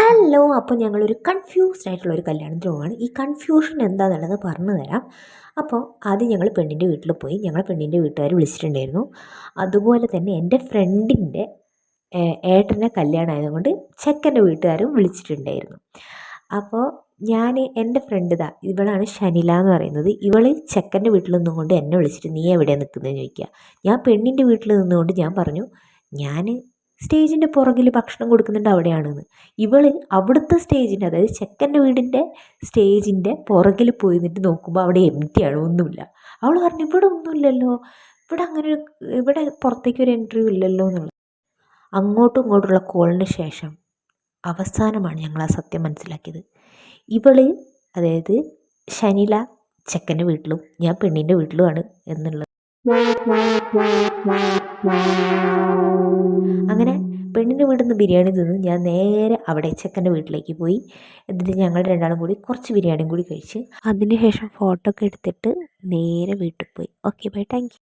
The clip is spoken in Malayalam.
ഹലോ. അപ്പോൾ ഞങ്ങളൊരു കൺഫ്യൂസ്ഡ് ആയിട്ടുള്ളൊരു കല്യാണത്തിന് പോവാണ്. ഈ കൺഫ്യൂഷൻ എന്താണെന്നുള്ളത് പറഞ്ഞു തരാം. അപ്പോൾ ആദ്യം ഞങ്ങൾ പെണ്ണിൻ്റെ വീട്ടിൽ പോയി. ഞങ്ങളെ പെണ്ണിൻ്റെ വീട്ടുകാർ വിളിച്ചിട്ടുണ്ടായിരുന്നു. അതുപോലെ തന്നെ എൻ്റെ ഫ്രണ്ടിൻ്റെ ഏട്ടൻ്റെ കല്യാണം ആയതുകൊണ്ട് ചെക്കൻ്റെ വീട്ടുകാരും വിളിച്ചിട്ടുണ്ടായിരുന്നു. അപ്പോൾ എൻ്റെ ഫ്രണ്ട് ഇവളാണ് ഷനില എന്ന് പറയുന്നത്. ഇവൾ ചെക്കൻ്റെ വീട്ടിൽ നിന്നുകൊണ്ട് എന്നെ വിളിച്ചിട്ട് നീ എവിടെയാണ് നിൽക്കുന്നതെന്ന് ചോദിക്കുക. ഞാൻ പെണ്ണിൻ്റെ വീട്ടിൽ നിന്നുകൊണ്ട് ഞാൻ പറഞ്ഞു ഞാൻ സ്റ്റേജിൻ്റെ പുറകിൽ ഭക്ഷണം കൊടുക്കുന്നുണ്ട് അവിടെയാണെന്ന്. ഇവൾ അവിടുത്തെ സ്റ്റേജിൻ്റെ, അതായത് ചെക്കൻ്റെ വീടിൻ്റെ സ്റ്റേജിൻ്റെ പുറകിൽ പോയി നിന്നിട്ട് നോക്കുമ്പോൾ അവിടെ എംറ്റിയാണ്, ഒന്നുമില്ല. അവൾ പറഞ്ഞു ഇവിടെ ഒന്നുമില്ലല്ലോ, ഇവിടെ പുറത്തേക്ക് ഒരു എൻട്രി ഇല്ലല്ലോ എന്നുള്ളത്. അങ്ങോട്ടും ഇങ്ങോട്ടുള്ള കോളിന് ശേഷം അവസാനമാണ് ഞങ്ങൾ ആ സത്യം മനസ്സിലാക്കിയത്. അതായത് ഷനില ചെക്കൻ്റെ വീട്ടിലും ഞാൻ പെണ്ണിൻ്റെ വീട്ടിലുമാണ് എന്നുള്ളത്. അങ്ങനെ പെണ്ണിൻ്റെ വീട്ടിൽ നിന്ന് ബിരിയാണി തിന്ന് ഞാൻ നേരെ അവിടെ ചെക്കൻ്റെ വീട്ടിലേക്ക് പോയി. എന്നിട്ട് ഞങ്ങൾ രണ്ടാളും കൂടി കുറച്ച് ബിരിയാണിയും കൂടി കഴിച്ച് അതിന് ശേഷം ഫോട്ടോ ഒക്കെ എടുത്തിട്ട് നേരെ വീട്ടിൽ പോയി. Okay bye, thank you.